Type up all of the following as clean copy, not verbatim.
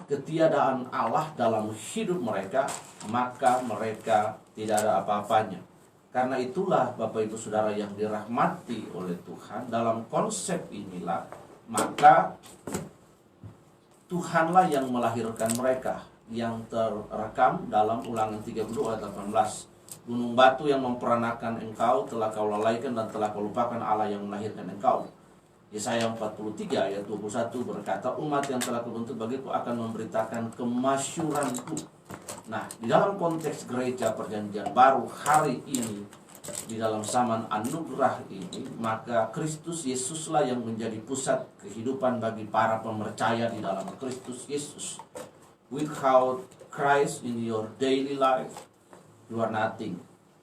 ketiadaan Allah dalam hidup mereka, maka mereka tidak ada apa-apanya. Karena itulah Bapak Ibu Saudara yang dirahmati oleh Tuhan, dalam konsep inilah maka Tuhanlah yang melahirkan mereka, yang terekam dalam Ulangan 32 ayat 18. Gunung batu yang memperanakan engkau telah kau lalaikan dan telah kau lupakan Allah yang melahirkan engkau. Yesaya 43 ayat 21 berkata, umat yang telah kubentuk bagiku akan memberitakan kemasyuranku. Nah, di dalam konteks gereja perjanjian baru hari ini, di dalam zaman anugerah ini, maka Kristus Yesuslah yang menjadi pusat kehidupan bagi para pemercaya di dalam Kristus Yesus. Without Christ in your daily life, you are nothing.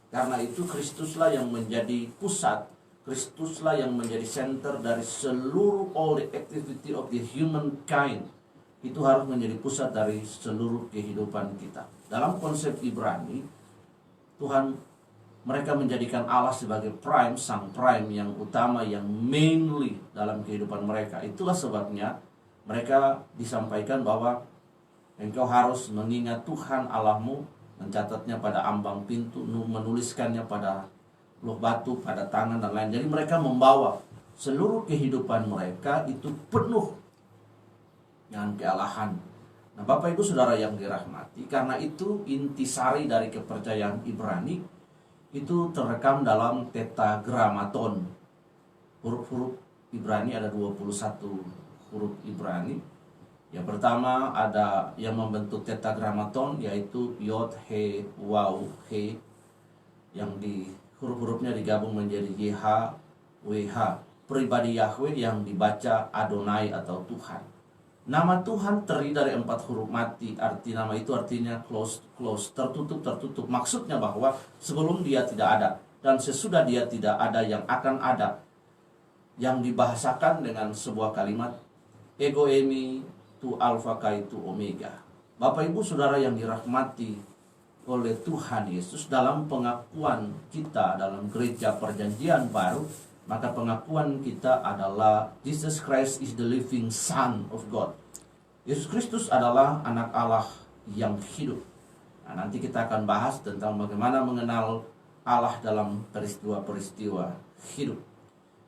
Karena itu Kristuslah yang menjadi pusat, Kristuslah yang menjadi center dari seluruh all the activity of the humankind. Itu harus menjadi pusat dari seluruh kehidupan kita. Dalam konsep Ibrani, Tuhan, mereka menjadikan Allah sebagai prime, sang prime yang utama, yang mainly dalam kehidupan mereka. Itulah sebabnya mereka disampaikan bahwa engkau harus mengingat Tuhan Allahmu, mencatatnya pada ambang pintu, menuliskannya pada loh batu, pada tangan dan lain. Jadi mereka membawa seluruh kehidupan mereka itu penuh dengan kealahan. Nah, Bapak Ibu Saudara yang dirahmati, karena itu intisari dari kepercayaan Ibrani itu terekam dalam tetragrammaton. Huruf-huruf Ibrani ada 21 huruf Ibrani. Yang pertama ada yang membentuk tetragrammaton, yaitu Yod, He, Waw, He, yang di huruf-hurufnya digabung menjadi YH, WH. Pribadi Yahweh yang dibaca Adonai atau Tuhan. Nama Tuhan terdiri dari 4 huruf mati. Arti nama itu artinya close, tertutup. Maksudnya bahwa sebelum dia tidak ada dan sesudah dia tidak ada yang akan ada. Yang dibahasakan dengan sebuah kalimat ego eimi tu alpha kai tu omega. Bapak Ibu Saudara yang dirahmati oleh Tuhan Yesus, dalam pengakuan kita dalam gereja perjanjian baru, maka pengakuan kita adalah Jesus Christ is the living Son of God. Yesus Kristus adalah anak Allah yang hidup. Nah, nanti kita akan bahas tentang bagaimana mengenal Allah dalam peristiwa-peristiwa hidup.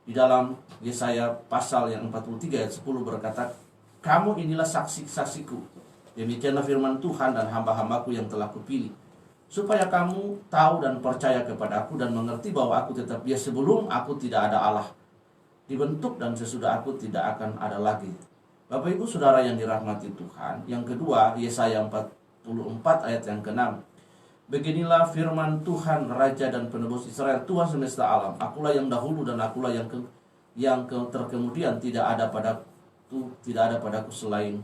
Di dalam Yesaya pasal yang 43 ayat 10 berkata, kamu inilah saksi-saksiku. Demikianlah firman Tuhan dan hamba-hambaku yang telah kupilih, supaya kamu tahu dan percaya kepada aku dan mengerti bahwa aku tetap dia sebelum aku tidak ada Allah, dibentuk dan sesudah aku tidak akan ada lagi. Bapak Ibu Saudara yang dirahmati Tuhan, yang kedua Yesaya 44 ayat yang ke-6. Beginilah firman Tuhan, Raja dan Penebus Israel, Tuhan semesta alam. Akulah yang dahulu dan akulah yang terkemudian. Tidak ada padaku selain,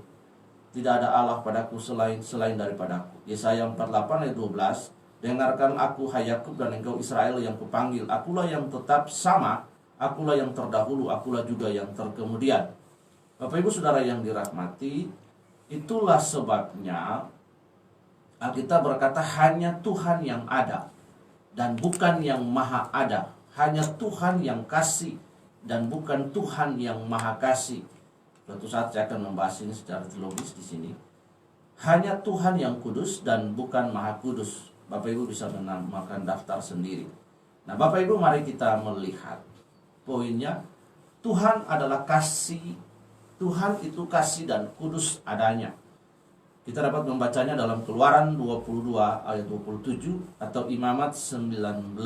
tidak ada Allah padaku selain daripadaku. Yesaya 48 ayat 12. Dengarkan aku, hai Yakub, dan engkau Israel yang kupanggil. Akulah yang tetap sama, akulah yang terdahulu, akulah juga yang terkemudian. Bapak Ibu Saudara yang dirahmati, itulah sebabnya Alkitab berkata hanya Tuhan yang ada dan bukan yang maha ada. Hanya Tuhan yang kasih dan bukan Tuhan yang maha kasih. Suatu saat saya akan membahas ini secara teologis di sini. Hanya Tuhan yang kudus dan bukan maha kudus. Bapak Ibu bisa menambahkan daftar sendiri. Nah, Bapak Ibu, mari kita melihat poinnya. Tuhan adalah kasih. Tuhan itu kasih dan kudus adanya. Kita dapat membacanya dalam Keluaran 22 ayat 27 atau Imamat 19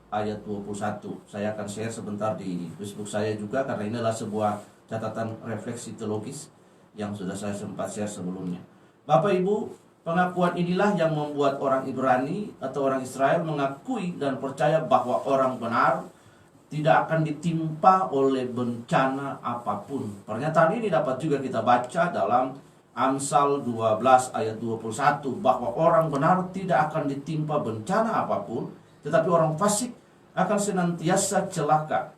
ayat 21. Saya akan share sebentar di Facebook saya juga, karena ini adalah sebuah catatan refleksi teologis yang sudah saya sempat share sebelumnya. Bapak Ibu, pengakuan inilah yang membuat orang Ibrani atau orang Israel mengakui dan percaya bahwa orang benar tidak akan ditimpa oleh bencana apapun. Pernyataan ini dapat juga kita baca dalam Amsal 12 ayat 21, bahwa orang benar tidak akan ditimpa bencana apapun, tetapi orang fasik akan senantiasa celaka.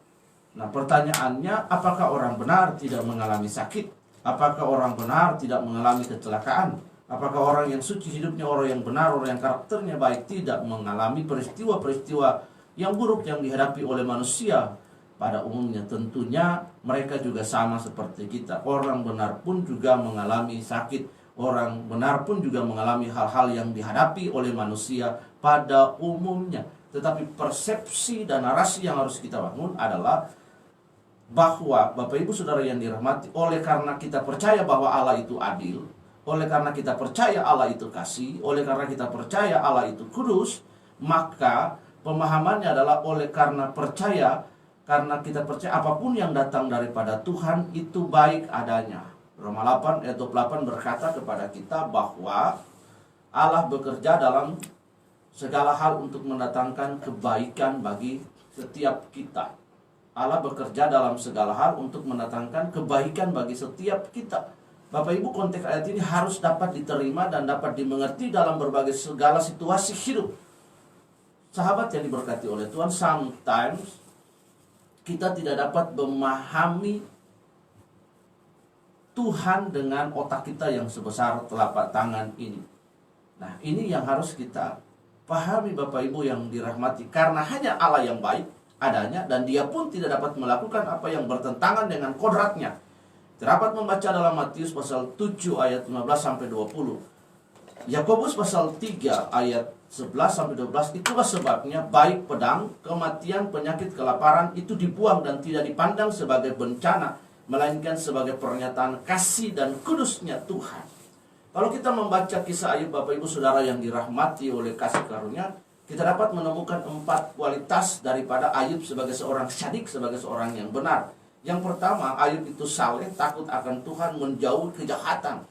Nah, pertanyaannya, apakah orang benar tidak mengalami sakit? Apakah orang benar tidak mengalami kecelakaan? Apakah orang yang suci hidupnya, orang yang benar, orang yang karakternya baik tidak mengalami peristiwa-peristiwa yang buruk yang dihadapi oleh manusia pada umumnya? Tentunya mereka juga sama seperti kita. Orang benar pun juga mengalami sakit. Orang benar pun juga mengalami hal-hal yang dihadapi oleh manusia pada umumnya. Tetapi persepsi dan narasi yang harus kita bangun adalah bahwa Bapak Ibu Saudara yang dirahmati, oleh karena kita percaya bahwa Allah itu adil, oleh karena kita percaya Allah itu kasih, oleh karena kita percaya Allah itu kudus, maka pemahamannya adalah oleh karena kita percaya apapun yang datang daripada Tuhan itu baik adanya. Roma 8 ayat 28 berkata kepada kita bahwa Allah bekerja dalam segala hal untuk mendatangkan kebaikan bagi setiap kita. Allah bekerja dalam segala hal untuk mendatangkan kebaikan bagi setiap kita. Bapak Ibu, konteks ayat ini harus dapat diterima dan dapat dimengerti dalam berbagai segala situasi hidup. Sahabat yang diberkati oleh Tuhan, sometimes kita tidak dapat memahami Tuhan dengan otak kita yang sebesar telapak tangan ini. Nah, ini yang harus kita pahami Bapak Ibu yang dirahmati. Karena hanya Allah yang baik adanya, dan dia pun tidak dapat melakukan apa yang bertentangan dengan kodratnya. Dapat membaca dalam Matius pasal 7 ayat 15 sampai 20. Yakobus pasal 3 ayat 11 sampai 12. Itulah sebabnya baik pedang, kematian, penyakit, kelaparan itu dibuang dan tidak dipandang sebagai bencana, melainkan sebagai pernyataan kasih dan kudusnya Tuhan. Kalau kita membaca kisah Ayub Bapak Ibu Saudara yang dirahmati oleh kasih karunia, kita dapat menemukan 4 kualitas daripada Ayub sebagai seorang syadik, sebagai seorang yang benar. Yang pertama, Ayub itu saleh, takut akan Tuhan, menjauh kejahatan.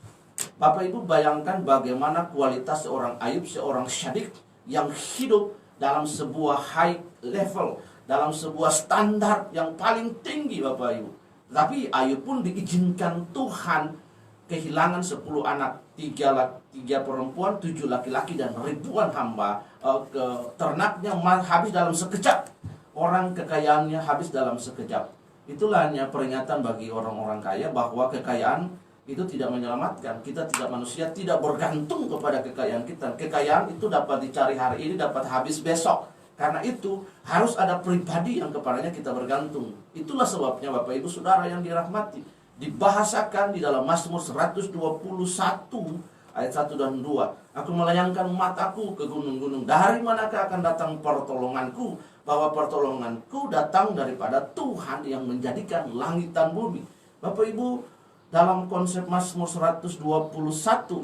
Bapak Ibu bayangkan bagaimana kualitas seorang Ayub, seorang syadik yang hidup dalam sebuah high level, dalam sebuah standar yang paling tinggi Bapak Ibu. Tapi Ayub pun diizinkan Tuhan kehilangan 10 anak, 3 perempuan, 7 laki-laki, dan ribuan hamba. Ternaknya habis dalam sekejap. Orang kekayaannya habis dalam sekejap. Itulah hanya peringatan bagi orang-orang kaya bahwa kekayaan itu tidak menyelamatkan. Kita tidak, manusia tidak bergantung kepada kekayaan kita. Kekayaan itu dapat dicari hari ini, dapat habis besok. Karena itu harus ada pribadi yang kepadanya kita bergantung. Itulah sebabnya Bapak Ibu Saudara yang dirahmati, dibahasakan di dalam Mazmur 121 ayat 1 dan 2. Aku melayangkan mataku ke gunung-gunung, dari manakah akan datang pertolonganku? Bahwa pertolonganku datang daripada Tuhan yang menjadikan langit dan bumi. Bapak Ibu, dalam konsep Mazmur 121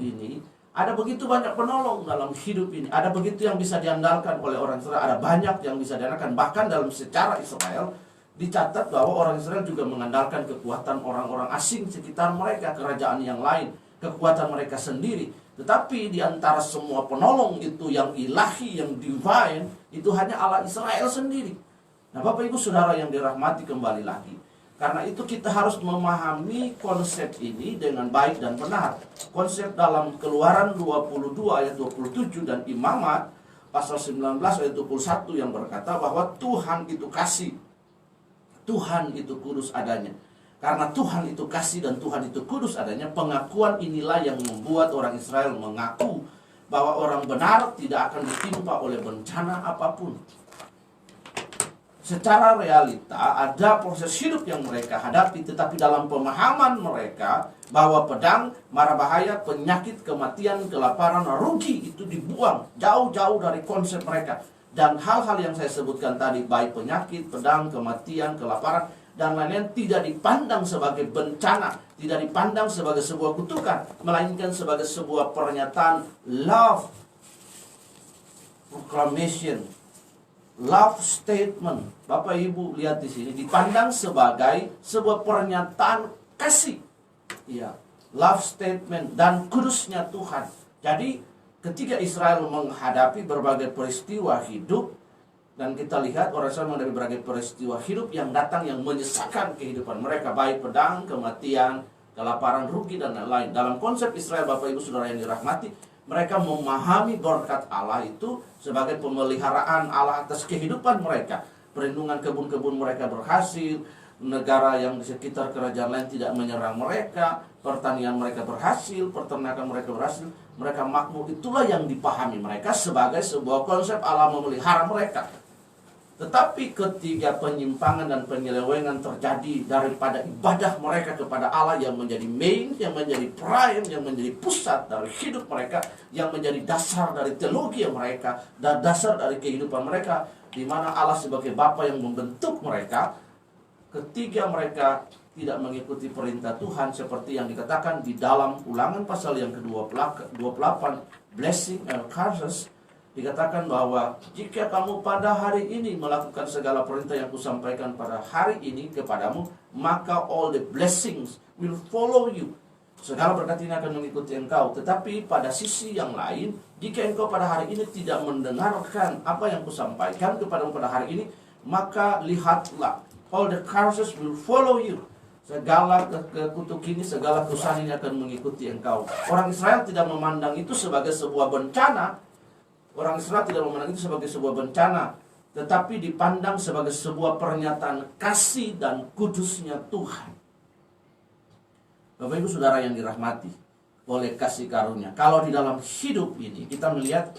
ini ada begitu banyak penolong dalam hidup ini. Ada begitu yang bisa diandalkan oleh orang Israel. Ada banyak yang bisa diandalkan. Bahkan dalam sejarah Israel dicatat bahwa orang Israel juga mengandalkan kekuatan orang-orang asing sekitar mereka, kerajaan yang lain, kekuatan mereka sendiri. Tetapi di antara semua penolong itu yang ilahi, yang divine, itu hanya Allah Israel sendiri. Nah Bapak Ibu Saudara yang dirahmati, kembali lagi, karena itu kita harus memahami konsep ini dengan baik dan benar. Konsep dalam Keluaran 22 ayat 27 dan Imamat pasal 19 ayat 21 yang berkata bahwa Tuhan itu kasih, Tuhan itu kudus adanya. Karena Tuhan itu kasih dan Tuhan itu kudus adanya, pengakuan inilah yang membuat orang Israel mengaku bahwa orang benar tidak akan ditimpa oleh bencana apapun. Secara realita ada proses hidup yang mereka hadapi, tetapi dalam pemahaman mereka bahwa pedang, mara bahaya, penyakit, kematian, kelaparan, rugi itu dibuang jauh-jauh dari konsep mereka. Dan hal-hal yang saya sebutkan tadi, baik penyakit, pedang, kematian, kelaparan, dan lain-lain, tidak dipandang sebagai bencana, tidak dipandang sebagai sebuah kutukan, melainkan sebagai sebuah pernyataan love proclamation, love statement. Bapak Ibu lihat di sini, dipandang sebagai sebuah pernyataan kasih, ya, love statement dan kudusnya Tuhan. Jadi ketika Israel menghadapi berbagai peristiwa hidup, dan kita lihat orang Israel menghadapi berbagai peristiwa hidup yang datang, yang menyesakkan kehidupan mereka, baik pedang, kematian, kelaparan, rugi, dan lain-lain. Dalam konsep Israel, Bapak Ibu Saudara yang dirahmati, mereka memahami berkat Allah itu sebagai pemeliharaan Allah atas kehidupan mereka. Perlindungan kebun-kebun mereka berhasil, negara yang di sekitar kerajaan lain tidak menyerang mereka, pertanian mereka berhasil, peternakan mereka berhasil, mereka makmur. Itulah yang dipahami mereka sebagai sebuah konsep Allah memelihara mereka. Tetapi ketika penyimpangan dan penyelewengan terjadi daripada ibadah mereka kepada Allah yang menjadi main, yang menjadi prime, yang menjadi pusat dari hidup mereka, yang menjadi dasar dari teologi mereka, dan dasar dari kehidupan mereka, di mana Allah sebagai Bapa yang membentuk mereka, ketika mereka tidak mengikuti perintah Tuhan seperti yang dikatakan di dalam Ulangan pasal yang ke-28, blessing and curses, dikatakan bahwa jika kamu pada hari ini melakukan segala perintah yang kusampaikan pada hari ini kepadamu, maka all the blessings will follow you. Segala berkat ini akan mengikuti engkau. Tetapi pada sisi yang lain, jika engkau pada hari ini tidak mendengarkan apa yang kusampaikan kepadamu pada hari ini, maka lihatlah, all the curses will follow you. Segala kutuk ini, segala kesusahan ini akan mengikuti engkau. Orang Israel tidak memandang itu sebagai sebuah bencana. Orang Israel tidak memandang itu sebagai sebuah bencana, tetapi dipandang sebagai sebuah pernyataan kasih dan kudusnya Tuhan. Bapak Ibu Saudara yang dirahmati oleh kasih karunia, kalau di dalam hidup ini kita melihat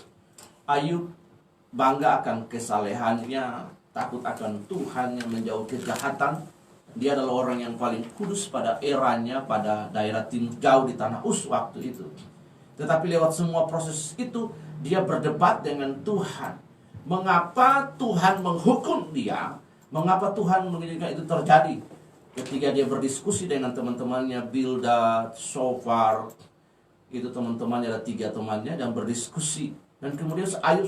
Ayub bangga akan kesalehannya, takut akan Tuhan, yang menjauh kejahatan. Dia adalah orang yang paling kudus pada eranya, pada daerah Tinjau di Tanah Uz waktu itu. Tetapi lewat semua proses itu, dia berdebat dengan Tuhan. Mengapa Tuhan menghukum dia? Mengapa Tuhan mengizinkan itu terjadi? Ketika dia berdiskusi dengan teman-temannya, Bildad, Sofar, itu teman-temannya, ada 3 temannya, dan berdiskusi. Dan kemudian Ayub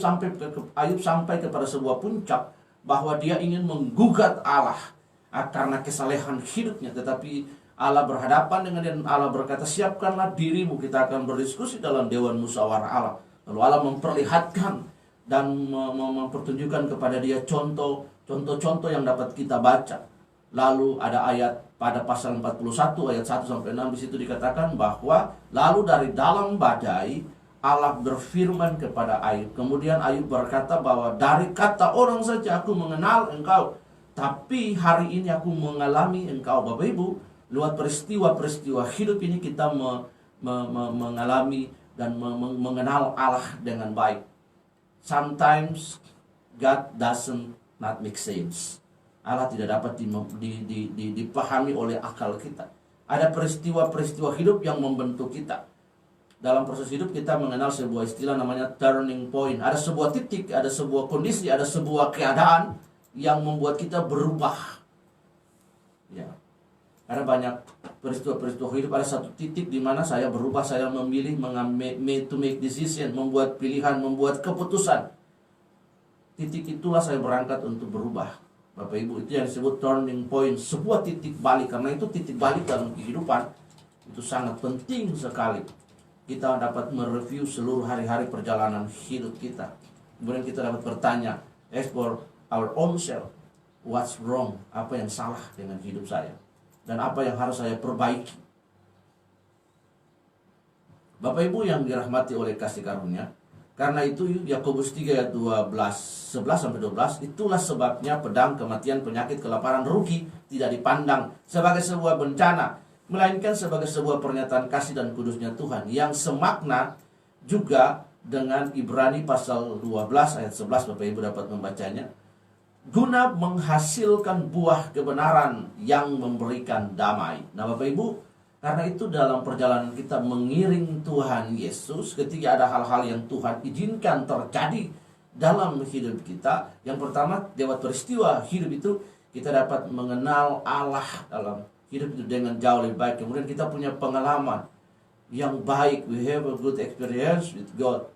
sampai kepada sebuah puncak bahwa dia ingin menggugat Allah karena kesalehan hidupnya. Tetapi Allah berhadapan dengan dia, dan Allah berkata, siapkanlah dirimu, kita akan berdiskusi dalam Dewan Musyawarah Allah. Lalu Allah memperlihatkan dan mempertunjukkan kepada dia contoh-contoh yang dapat kita baca. Lalu ada ayat pada pasal 41 ayat 1-6, di situ dikatakan bahwa lalu dari dalam badai Allah berfirman kepada Ayub. Kemudian Ayub berkata bahwa dari kata orang saja aku mengenal engkau, tapi hari ini aku mengalami engkau. Bapak Ibu, lewat peristiwa-peristiwa hidup ini kita mengalami dan mengenal Allah dengan baik. Sometimes God doesn't not make sense. Allah tidak dapat dipahami oleh akal kita. Ada peristiwa-peristiwa hidup yang membentuk kita. Dalam proses hidup kita mengenal sebuah istilah namanya turning point. Ada sebuah titik, ada sebuah kondisi, ada sebuah keadaan yang membuat kita berubah. Ya. Ada banyak peristiwa-peristiwa hidup. Ada satu titik di mana saya berubah, saya memilih to make decision, membuat pilihan, membuat keputusan. Titik itulah saya berangkat untuk berubah. Bapak Ibu, itu yang disebut turning point, sebuah titik balik. Karena itu titik balik dalam kehidupan itu sangat penting sekali. Kita dapat mereview seluruh hari-hari perjalanan hidup kita. Kemudian kita dapat bertanya, as for our own self, what's wrong? Apa yang salah dengan hidup saya? Dan apa yang harus saya perbaiki? Bapak Ibu yang dirahmati oleh kasih karunia, karena itu Yakobus 3 ayat 11-12, itulah sebabnya pedang, kematian, penyakit, kelaparan, rugi tidak dipandang sebagai sebuah bencana, melainkan sebagai sebuah pernyataan kasih dan kudusnya Tuhan, yang semakna juga dengan Ibrani pasal 12 ayat 11. Bapak Ibu dapat membacanya. Guna menghasilkan buah kebenaran yang memberikan damai. Nah Bapak Ibu, karena itu dalam perjalanan kita mengiring Tuhan Yesus, ketika ada hal-hal yang Tuhan izinkan terjadi dalam hidup kita, yang pertama lewat peristiwa hidup itu kita dapat mengenal Allah dalam hidup itu dengan jauh lebih baik. Kemudian kita punya pengalaman yang baik, we have a good experience with God.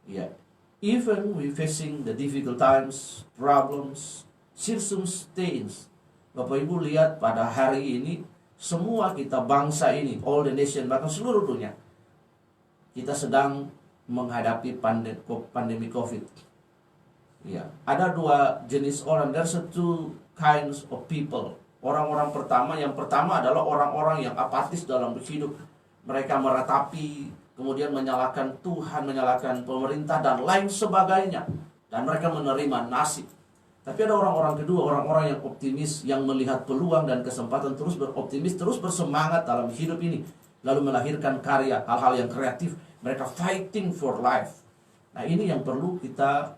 Ya. Even we facing the difficult times, problems, circumstances. Bapak Ibu lihat pada hari ini, semua kita bangsa ini, all the nation, bahkan seluruh dunia, kita sedang menghadapi pandemi COVID. Ya, ada 2 jenis orang. There's 2 kinds of people. Orang-orang pertama, yang pertama adalah orang-orang yang apatis dalam hidup. Mereka meratapi, kemudian menyalahkan Tuhan, menyalahkan pemerintah dan lain sebagainya, dan mereka menerima nasib. Tapi ada orang-orang kedua, orang-orang yang optimis, yang melihat peluang dan kesempatan, terus beroptimis, terus bersemangat dalam hidup ini, lalu melahirkan karya, hal-hal yang kreatif. Mereka fighting for life. Nah ini yang perlu kita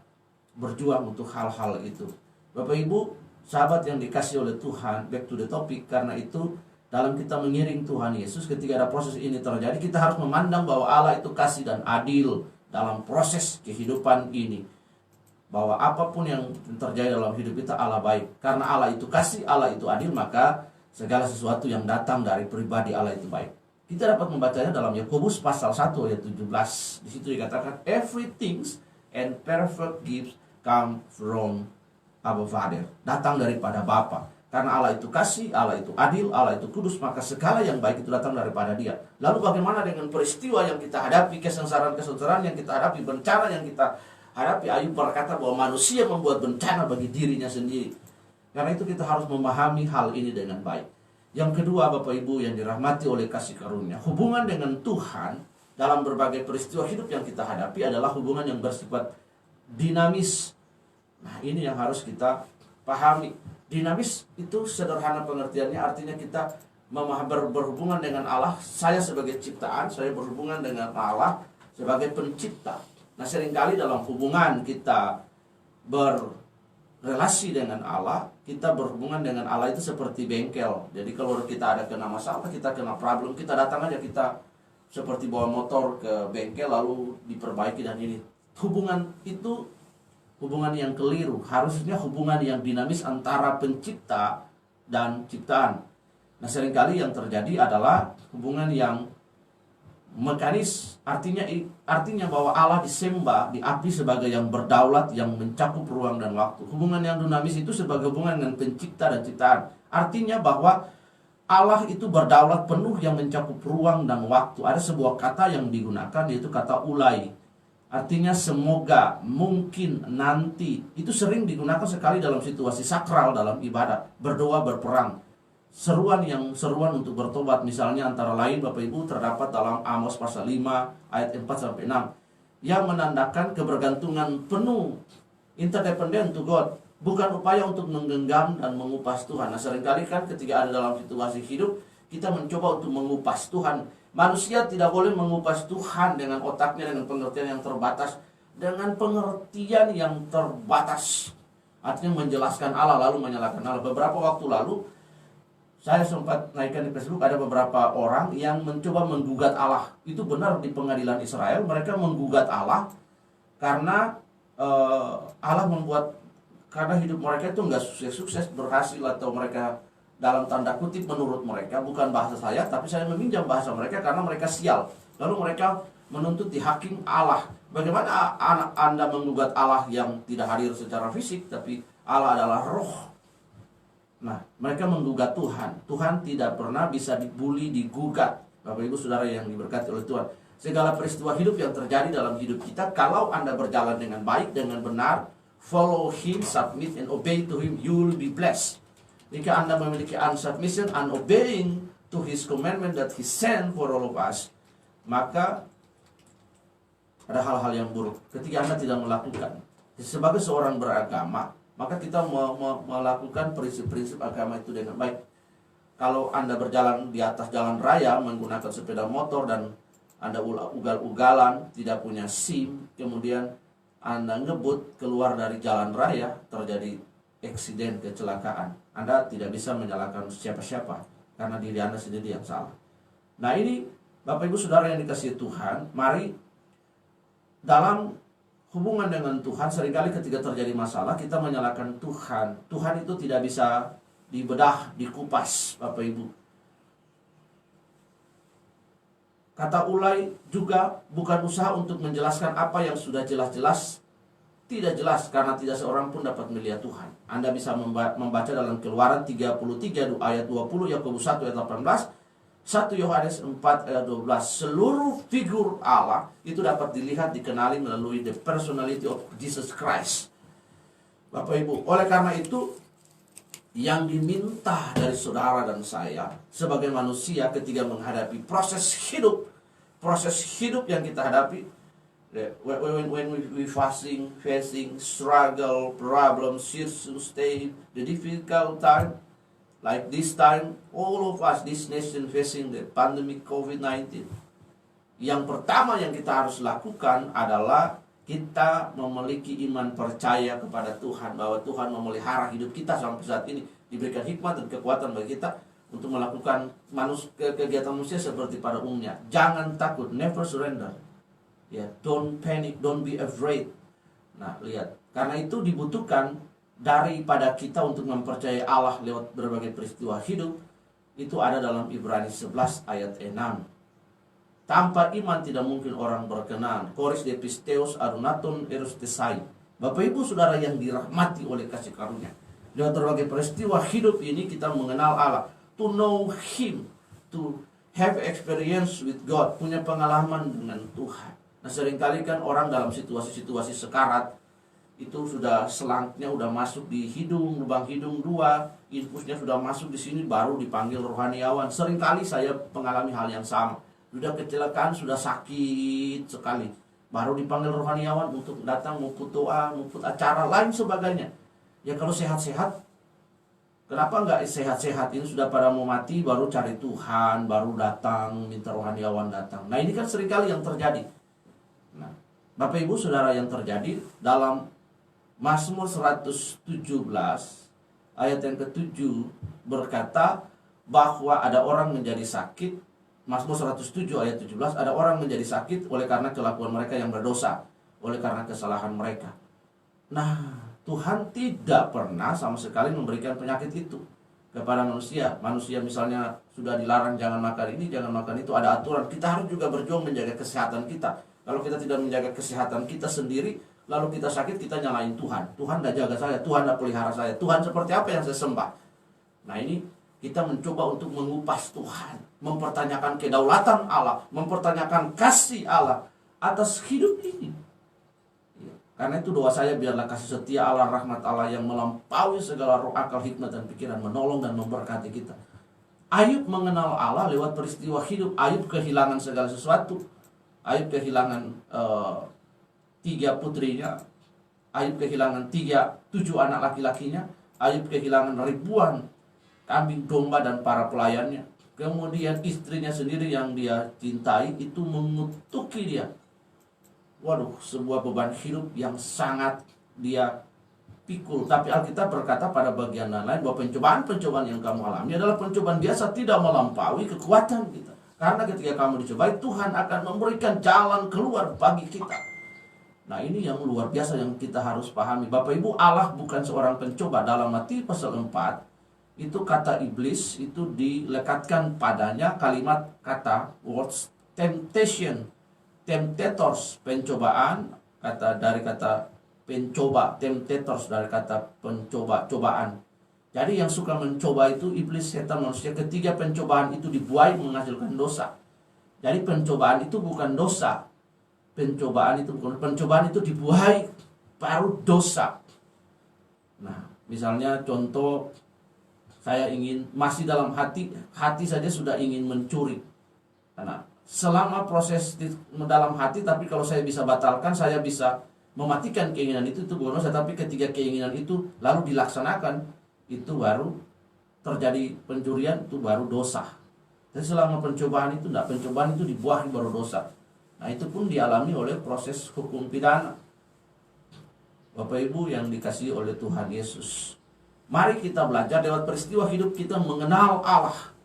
berjuang untuk hal-hal itu. Bapak Ibu, sahabat yang dikasih oleh Tuhan, back to the topic, karena itu dalam kita mengiring Tuhan Yesus, ketika ada proses ini terjadi, kita harus memandang bahwa Allah itu kasih dan adil dalam proses kehidupan ini. Bahwa apapun yang terjadi dalam hidup kita, Allah baik. Karena Allah itu kasih, Allah itu adil, maka segala sesuatu yang datang dari pribadi Allah itu baik. Kita dapat membacanya dalam Yakobus pasal 1 ayat 17. Di situ dikatakan, everything and perfect gifts come from Abba Father. Datang daripada Bapa. Karena Allah itu kasih, Allah itu adil, Allah itu kudus, maka segala yang baik itu datang daripada Dia. Lalu bagaimana dengan peristiwa yang kita hadapi, kesengsaraan-kesengsaraan yang kita hadapi, bencana yang kita hadapi? Ayub berkata bahwa manusia membuat bencana bagi dirinya sendiri. Karena itu kita harus memahami hal ini dengan baik. Yang kedua, Bapak Ibu yang dirahmati oleh kasih karunia, hubungan dengan Tuhan dalam berbagai peristiwa hidup yang kita hadapi adalah hubungan yang bersifat dinamis. Nah, ini yang harus kita pahami. Dinamis itu sederhana pengertiannya, artinya kita berhubungan dengan Allah. Saya sebagai ciptaan, saya berhubungan dengan Allah sebagai pencipta. Nah, seringkali dalam hubungan kita berrelasi dengan Allah, kita berhubungan dengan Allah itu seperti bengkel. Jadi kalau kita ada kena masalah, kita kena problem, kita datang aja, kita seperti bawa motor ke bengkel lalu diperbaiki dan ini. Hubungan itu hubungan yang keliru. Harusnya hubungan yang dinamis antara pencipta dan ciptaan. Nah, seringkali yang terjadi adalah hubungan yang mekanis, artinya bahwa Allah disembah, diakui sebagai yang berdaulat, yang mencakup ruang dan waktu. Hubungan yang dinamis itu sebagai hubungan dengan pencipta dan ciptaan. Artinya bahwa Allah itu berdaulat penuh yang mencakup ruang dan waktu. Ada sebuah kata yang digunakan, yaitu kata ulai. Artinya semoga, mungkin, nanti. Itu sering digunakan sekali dalam situasi sakral dalam ibadat, berdoa, berperang. Seruan untuk bertobat, misalnya antara lain Bapak Ibu terdapat dalam Amos pasal 5 ayat 4-6 yang menandakan kebergantungan penuh, interdependent to God, bukan upaya untuk menggenggam dan mengupas Tuhan. Nah, seringkali kan ketika ada dalam situasi hidup, kita mencoba untuk mengupas Tuhan. Manusia tidak boleh mengupas Tuhan dengan otaknya, dengan pengertian yang terbatas, dengan pengertian yang terbatas, artinya menjelaskan Allah lalu menyalahkan Allah. Beberapa waktu lalu saya sempat naikkan di Facebook, ada beberapa orang yang mencoba menggugat Allah. Itu benar di pengadilan Israel, mereka menggugat Allah karena Allah membuat, karena hidup mereka itu nggak sukses berhasil, atau mereka dalam tanda kutip menurut mereka, bukan bahasa saya, tapi saya meminjam bahasa mereka, karena mereka sial. Lalu mereka menuntut dihakim Allah. Bagaimana Anda menggugat Allah yang tidak hadir secara fisik, tapi Allah adalah roh? Nah, mereka menggugat Tuhan. Tuhan tidak pernah bisa dibuli, digugat. Bapak Ibu Saudara yang diberkati oleh Tuhan, segala peristiwa hidup yang terjadi dalam hidup kita, kalau Anda berjalan dengan baik, dengan benar, follow Him, submit and obey to Him, you will be blessed. Jika Anda memiliki unsubmission, unobeying to His commandment that He sent for all of us, maka ada hal-hal yang buruk ketika Anda tidak melakukan. Sebagai seorang beragama, maka kita melakukan prinsip-prinsip agama itu dengan baik. Kalau Anda berjalan di atas jalan raya menggunakan sepeda motor dan Anda ugal-ugalan, tidak punya SIM, kemudian Anda ngebut keluar dari jalan raya, terjadi eksiden, kecelakaan, Anda tidak bisa menyalahkan siapa-siapa, karena diri Anda sendiri yang salah. Nah, ini Bapak Ibu Saudara yang dikasihi Tuhan, mari dalam hubungan dengan Tuhan, seringkali ketika terjadi masalah kita menyalahkan Tuhan. Tuhan itu tidak bisa dibedah, dikupas, Bapak Ibu. Kata ulai juga bukan usaha untuk menjelaskan apa yang sudah jelas-jelas tidak jelas, karena tidak seorang pun dapat melihat Tuhan. Anda bisa membaca dalam Keluaran 33 ayat 20, Yakobus 1 ayat 18, 1 Yohanes 4 ayat 12. Seluruh figur Allah itu dapat dilihat, dikenali melalui the personality of Jesus Christ. Bapak Ibu, oleh karena itu yang diminta dari saudara dan saya sebagai manusia ketika menghadapi proses hidup yang kita hadapi, when we facing struggle, problem, sustain the difficult time, like this time, all of us, this nation facing the pandemic COVID-19. Yang pertama yang kita harus lakukan adalah kita memiliki iman percaya kepada Tuhan, bahwa Tuhan memelihara hidup kita sampai saat ini, diberikan hikmat dan kekuatan bagi kita untuk melakukan kegiatan manusia seperti pada umumnya. Jangan takut, never surrender. Ya, don't panic, don't be afraid. Nah, lihat, karena itu dibutuhkan daripada kita untuk mempercayai Allah lewat berbagai peristiwa hidup. Itu ada dalam Ibrani 11 ayat 6. Tanpa iman tidak mungkin orang berkenan. Koris de pisteos arunaton erustesai. Bapak Ibu Saudara yang dirahmati oleh kasih karunia, lewat berbagai peristiwa hidup ini kita mengenal Allah. To know Him, to have experience with God, punya pengalaman dengan Tuhan. Nah, seringkali kan orang dalam situasi-situasi sekarat itu sudah selangnya udah masuk di hidung, lubang hidung 2, infusnya sudah masuk di sini, baru dipanggil rohaniawan. Seringkali saya mengalami hal yang sama. Sudah kecelakaan, sudah sakit sekali, baru dipanggil rohaniawan untuk datang mengikut doa, mengikut acara lain sebagainya. Ya kalau sehat-sehat, kenapa enggak sehat-sehat ini sudah pada mau mati baru cari Tuhan, baru datang minta rohaniawan datang. Nah, ini kan seringkali yang terjadi. Nah, Bapak Ibu Saudara, yang terjadi dalam Mazmur 117 ayat yang ke-7 berkata bahwa ada orang menjadi sakit. Mazmur 107 ayat 17, ada orang menjadi sakit oleh karena kelakuan mereka yang berdosa, oleh karena kesalahan mereka. Nah, Tuhan tidak pernah sama sekali memberikan penyakit itu kepada manusia. Manusia misalnya sudah dilarang jangan makan ini, jangan makan itu, ada aturan. Kita harus juga berjuang menjaga kesehatan kita. Kalau kita tidak menjaga kesehatan kita sendiri, lalu kita sakit, kita nyalain Tuhan. Tuhan tidak jaga saya, Tuhan tidak pelihara saya. Tuhan seperti apa yang saya sembah? Nah, ini kita mencoba untuk mengupas Tuhan, mempertanyakan kedaulatan Allah, mempertanyakan kasih Allah atas hidup ini. Karena itu doa saya, biarlah kasih setia Allah, rahmat Allah yang melampaui segala roh, akal, hikmat, dan pikiran menolong dan memberkati kita. Ayub mengenal Allah lewat peristiwa hidup. Ayub kehilangan segala sesuatu. Ayub kehilangan 3 putrinya. Ayub kehilangan 7 anak laki-lakinya. Ayub kehilangan ribuan kambing domba dan para pelayannya. Kemudian istrinya sendiri yang dia cintai itu mengutuki dia. Waduh, sebuah beban hidup yang sangat dia pikul. Tapi Alkitab berkata pada bagian lain bahwa pencobaan-pencobaan yang kamu alami adalah pencobaan biasa, tidak melampaui kekuatan kita. Karena ketika kamu dicobai, Tuhan akan memberikan jalan keluar bagi kita. Nah, ini yang luar biasa yang kita harus pahami. Bapak Ibu, Allah bukan seorang pencoba. Dalam Matius pasal 4 itu kata iblis itu dilekatkan padanya kalimat kata words temptation, temptators, pencobaan, dari kata pencoba, temptators dari kata pencoba, cobaan. Jadi yang suka mencoba itu iblis, setan, manusia. Ketiga pencobaan itu dibuai menghasilkan dosa. Jadi pencobaan itu bukan dosa. Pencobaan itu dibuai baru dosa. Nah, misalnya contoh, saya ingin masih dalam hati saja sudah ingin mencuri. Karena selama proses dalam hati, tapi kalau saya bisa batalkan, saya bisa mematikan keinginan itu bukan dosa. Tapi ketika keinginan itu lalu dilaksanakan, itu baru terjadi pencurian, itu baru dosa. Jadi selama pencobaan itu enggak, pencobaan itu dibuahi baru dosa. Nah, itu pun dialami oleh proses hukum pidana. Bapak Ibu yang dikasihi oleh Tuhan Yesus, mari kita belajar lewat peristiwa hidup kita mengenal Allah.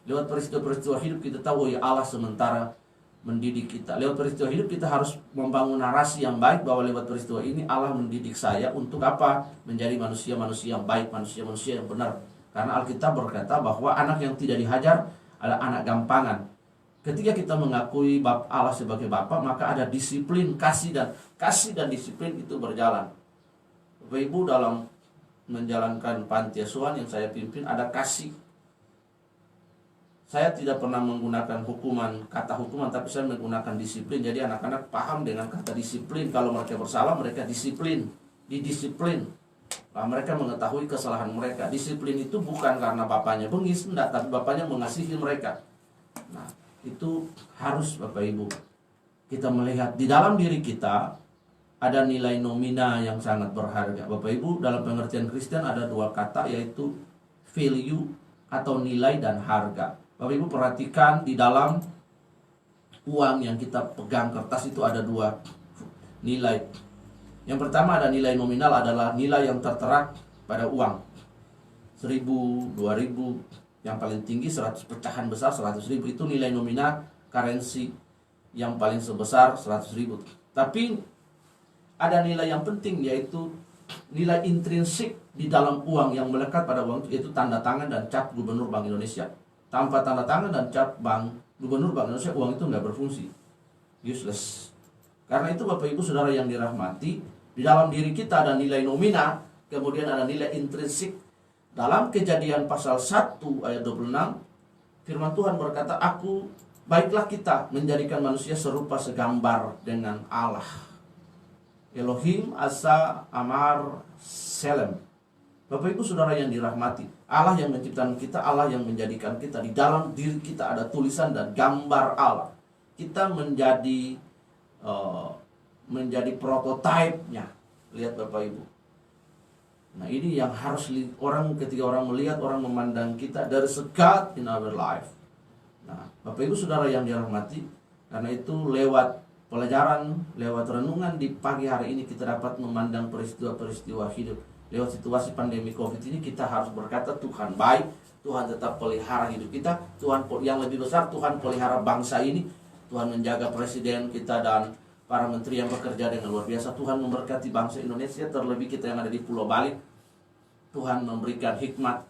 Lewat peristiwa hidup kita tahu ya Allah sementara mendidik kita. Lewat peristiwa hidup kita harus membangun narasi yang baik bahwa lewat peristiwa ini Allah mendidik saya untuk apa? Menjadi manusia-manusia yang baik, manusia-manusia yang benar. Karena Alkitab berkata bahwa anak yang tidak dihajar adalah anak gampangan. Ketika kita mengakui Allah sebagai Bapa, maka ada disiplin, kasih dan disiplin itu berjalan. Bapak Ibu, dalam menjalankan panti asuhan yang saya pimpin ada kasih. Saya tidak pernah menggunakan kata hukuman, tapi saya menggunakan disiplin. Jadi anak-anak paham dengan kata disiplin. Kalau mereka bersalah, mereka didisiplin. Nah, mereka mengetahui kesalahan mereka. Disiplin itu bukan karena bapaknya bengis, enggak, tapi bapaknya mengasihi mereka. Nah, itu harus Bapak Ibu kita melihat di dalam diri kita ada nilai nomina yang sangat berharga. Bapak Ibu, dalam pengertian Kristen ada 2 kata, yaitu value atau nilai dan harga. Bapak Ibu perhatikan di dalam uang yang kita pegang, kertas itu ada 2 nilai. Yang pertama ada nilai nominal, adalah nilai yang tertera pada uang. 1.000, 2.000, yang paling tinggi 100 pecahan besar 100.000, itu nilai nominal currency yang paling sebesar 100.000. Tapi ada nilai yang penting, yaitu nilai intrinsik di dalam uang yang melekat pada uang itu, yaitu tanda tangan dan cap Gubernur Bank Indonesia. Tanpa tanda tangan dan cap Gubernur Bank Indonesia, uang itu nggak berfungsi, useless. Karena itu Bapak Ibu Saudara yang dirahmati, di dalam diri kita ada nilai nominal, kemudian ada nilai intrinsik. Dalam Kejadian pasal 1 ayat 26, firman Tuhan berkata, baiklah kita menjadikan manusia serupa segambar dengan Allah. Elohim Asa Amar Selem. Bapak Ibu Saudara yang dirahmati, Allah yang menciptakan kita, Allah yang menjadikan kita. Di dalam diri kita ada tulisan dan gambar Allah. Kita menjadi prototipenya. Lihat Bapak Ibu. Nah, ini yang harus ketika orang melihat, orang memandang kita, there is a God in our life. Nah, Bapak Ibu Saudara yang dirahmati, karena itu lewat pelajaran, lewat renungan di pagi hari ini kita dapat memandang peristiwa-peristiwa hidup. Lewat situasi pandemi COVID ini kita harus berkata, Tuhan baik, Tuhan tetap pelihara hidup kita, Tuhan yang lebih besar, Tuhan pelihara bangsa ini, Tuhan menjaga presiden kita dan para menteri yang bekerja dengan luar biasa. Tuhan memberkati bangsa Indonesia, terlebih kita yang ada di Pulau Bali. Tuhan memberikan hikmat,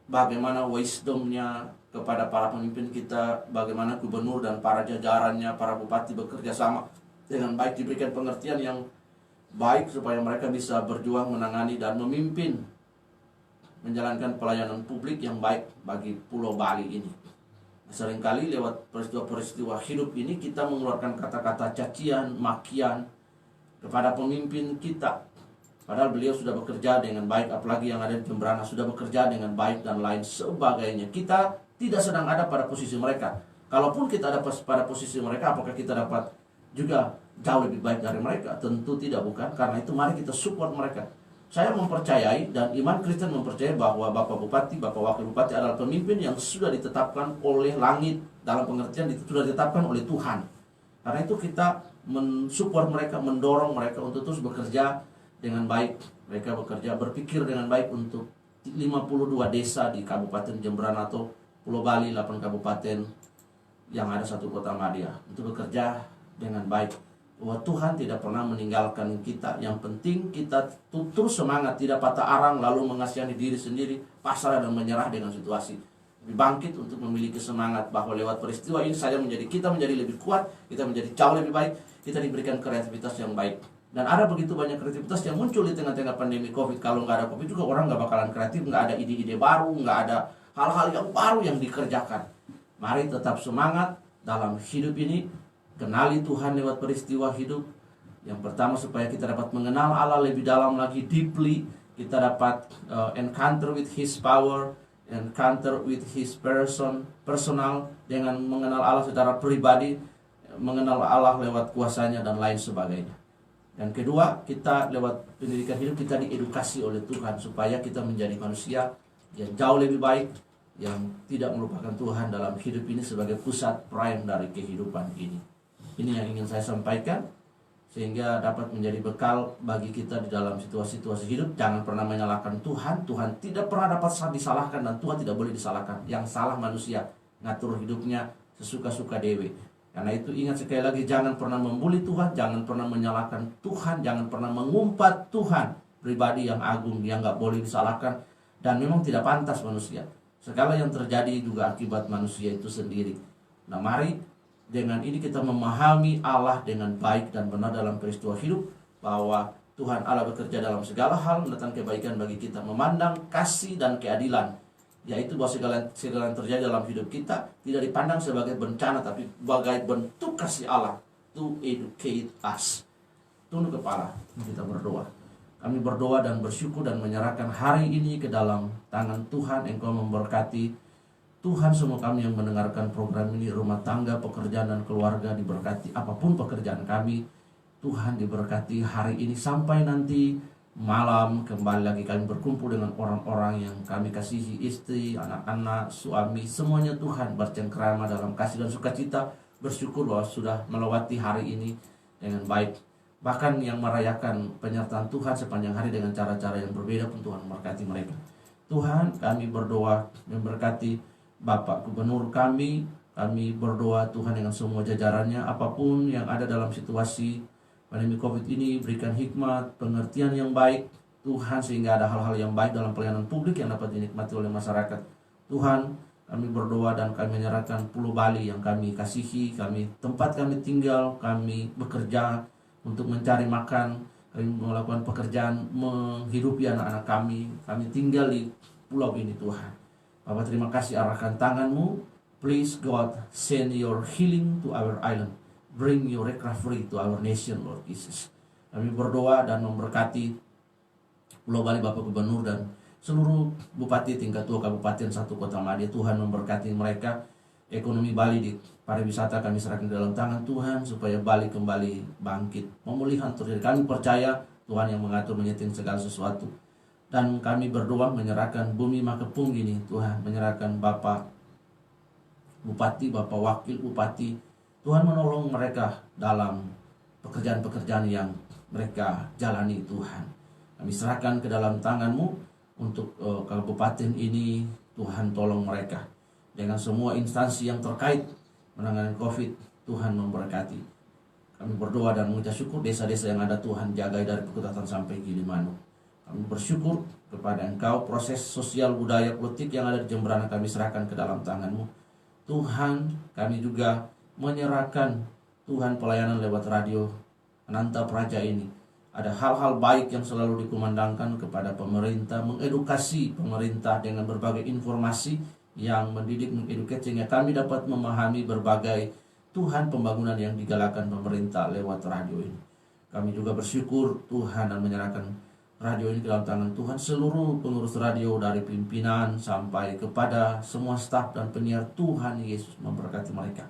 bagaimana wisdomnya kepada para pemimpin kita, bagaimana gubernur dan para jajarannya, para bupati bekerja sama dengan baik, diberikan pengertian yang baik supaya mereka bisa berjuang menangani dan memimpin, menjalankan pelayanan publik yang baik bagi Pulau Bali ini. Seringkali lewat peristiwa-peristiwa hidup ini kita mengeluarkan kata-kata cacian, makian kepada pemimpin kita. Padahal beliau sudah bekerja dengan baik, apalagi yang ada di Jembrana sudah bekerja dengan baik dan lain sebagainya. Kita tidak sedang ada pada posisi mereka. Kalaupun kita ada pada posisi mereka, apakah kita dapat juga jauh lebih baik dari mereka? Tentu tidak, bukan. Karena itu mari kita support mereka. Saya mempercayai dan iman Kristen mempercayai bahwa Bapak Bupati, Bapak Wakil Bupati adalah pemimpin yang sudah ditetapkan oleh langit, dalam pengertian itu sudah ditetapkan oleh Tuhan. Karena itu kita mensupport mereka, mendorong mereka untuk terus bekerja dengan baik. Mereka bekerja, berpikir dengan baik untuk 52 desa di Kabupaten Jembrana atau Pulau Bali, 8 kabupaten yang ada 1 kota madya, untuk bekerja dengan baik. Bahwa Tuhan tidak pernah meninggalkan kita. Yang penting kita terus semangat, tidak patah arang, lalu mengasihani diri sendiri, pasrah dan menyerah dengan situasi. Bangkit untuk memiliki semangat bahwa lewat peristiwa ini kita menjadi lebih kuat, kita menjadi jauh lebih baik, kita diberikan kreativitas yang baik. Dan ada begitu banyak kreativitas yang muncul di tengah-tengah pandemi COVID. Kalau nggak ada COVID juga orang nggak bakalan kreatif, nggak ada ide-ide baru, nggak ada hal-hal yang baru yang dikerjakan. Mari tetap semangat dalam hidup ini. Kenali Tuhan lewat peristiwa hidup. Yang pertama supaya kita dapat mengenal Allah lebih dalam lagi, deeply. Kita dapat encounter with His power, encounter with His personal, dengan mengenal Allah secara pribadi, mengenal Allah lewat kuasanya dan lain sebagainya. Dan kedua, kita lewat pendidikan hidup kita diedukasi oleh Tuhan supaya kita menjadi manusia yang jauh lebih baik, yang tidak melupakan Tuhan dalam hidup ini sebagai pusat prime dari kehidupan ini. Ini yang ingin saya sampaikan, sehingga dapat menjadi bekal bagi kita di dalam situasi-situasi hidup. Jangan pernah menyalahkan Tuhan. Tuhan tidak pernah dapat disalahkan dan Tuhan tidak boleh disalahkan. Yang salah manusia, ngatur hidupnya sesuka-suka dewe. Karena itu ingat sekali lagi, jangan pernah membuli Tuhan, jangan pernah menyalahkan Tuhan, jangan pernah mengumpat Tuhan. Pribadi yang agung, yang gak boleh disalahkan, dan memang tidak pantas manusia. Segala yang terjadi juga akibat manusia itu sendiri. Nah, mari dengan ini kita memahami Allah dengan baik dan benar dalam peristiwa hidup, bahwa Tuhan Allah bekerja dalam segala hal, mendatangkan kebaikan bagi kita, memandang kasih dan keadilan, yaitu bahwa segala yang terjadi dalam hidup kita tidak dipandang sebagai bencana, tapi sebagai bentuk kasih Allah to educate us. Tunduk kepala, kita berdoa. Kami berdoa dan bersyukur dan menyerahkan hari ini ke dalam tangan Tuhan. Engkau memberkati Tuhan semua kami yang mendengarkan program ini, rumah tangga, pekerjaan dan keluarga diberkati. Apapun pekerjaan kami, Tuhan diberkati hari ini sampai nanti malam kembali lagi kami berkumpul dengan orang-orang yang kami kasihi, istri, anak-anak, suami, semuanya Tuhan bercengkrama dalam kasih dan sukacita. Bersyukur bahwa sudah melewati hari ini dengan baik. Bahkan yang merayakan penyertaan Tuhan sepanjang hari dengan cara-cara yang berbeda pun Tuhan memberkati mereka. Tuhan, kami berdoa memberkati Bapak Gubernur kami berdoa Tuhan dengan semua jajarannya, apapun yang ada dalam situasi pandemi COVID ini, berikan hikmat, pengertian yang baik Tuhan, sehingga ada hal-hal yang baik dalam pelayanan publik yang dapat dinikmati oleh masyarakat. Tuhan, kami berdoa dan kami menyerahkan Pulau Bali yang kami kasihi, tempat kami tinggal, kami bekerja untuk mencari makan, kami melakukan pekerjaan menghidupi anak-anak kami tinggal di pulau ini Tuhan. Bapak, terima kasih, arahkan tangan-Mu. Please God, send your healing to our island. Bring your recovery to our nation, Lord Jesus. Kami berdoa dan memberkati Pulau Bali, Bapak Gubernur dan seluruh bupati tingkat 2 kabupaten 1 kota Madia. Tuhan memberkati mereka. Ekonomi Bali di pariwisata kami serahkan dalam tangan Tuhan, supaya Bali kembali bangkit, pemulihan terjadi. Kami percaya Tuhan yang mengatur, menyeting segala sesuatu. Dan kami berdoa menyerahkan Bumi Makepung ini Tuhan, menyerahkan Bapak Bupati, Bapak Wakil Bupati. Tuhan menolong mereka dalam pekerjaan-pekerjaan yang mereka jalani Tuhan. Kami serahkan ke dalam tangan-Mu untuk kabupaten ini. Tuhan tolong mereka dengan semua instansi yang terkait menangani COVID. Tuhan memberkati. Kami berdoa dan mengucap syukur desa-desa yang ada Tuhan jagai dari Pekutatan sampai Gilimanuk. Kami bersyukur kepada Engkau. Proses sosial, budaya, politik yang ada di Jemberana kami serahkan ke dalam tangan-Mu Tuhan. Kami juga menyerahkan Tuhan pelayanan lewat radio Ananta Praja ini. Ada hal-hal baik yang selalu dikumandangkan kepada pemerintah, mengedukasi pemerintah dengan berbagai informasi yang mendidik, mengedukasi, sehingga kami dapat memahami berbagai Tuhan pembangunan yang digalakan pemerintah lewat radio ini. Kami juga bersyukur Tuhan dan menyerahkan radio ini ke dalam tangan Tuhan. Seluruh pengurus radio dari pimpinan sampai kepada semua staf dan penyiar, Tuhan Yesus memberkati mereka.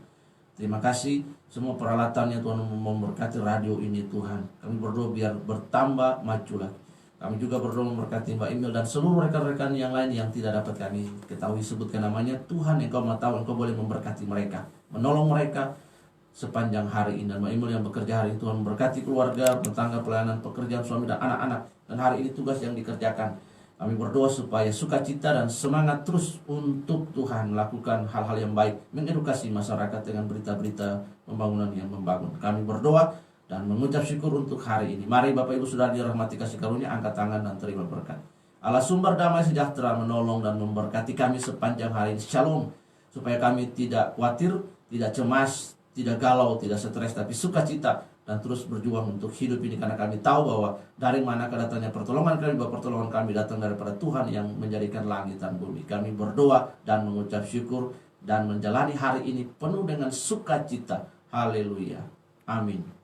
Terima kasih semua peralatannya Tuhan memberkati radio ini Tuhan. Kami berdoa biar bertambah maju lagi. Kami juga berdoa memberkati Mbak Emil dan seluruh rekan-rekan yang lain yang tidak dapat kami ketahui sebutkan namanya. Tuhan, Engkau maha tahu, Engkau boleh memberkati mereka, menolong mereka sepanjang hari ini. Dan Mbak Emil yang bekerja hari ini, Tuhan memberkati keluarga, bertangga, pelayanan, pekerjaan, suami dan anak-anak. Dan hari ini tugas yang dikerjakan, kami berdoa supaya sukacita dan semangat terus untuk Tuhan melakukan hal-hal yang baik, mengedukasi masyarakat dengan berita-berita pembangunan yang membangun. Kami berdoa dan mengucap syukur untuk hari ini. Mari Bapak Ibu Saudara dirahmati kasih karunia, angkat tangan dan terima berkat. Allah sumber damai sejahtera menolong dan memberkati kami sepanjang hari ini. Shalom. Supaya kami tidak khawatir, tidak cemas, tidak galau, tidak stres, tapi sukacita dan terus berjuang untuk hidup ini, karena kami tahu bahwa dari mana datangnya pertolongan kami, bahwa pertolongan kami datang daripada Tuhan yang menjadikan langit dan bumi. Kami berdoa dan mengucap syukur dan menjalani hari ini penuh dengan sukacita. Haleluya. Amin.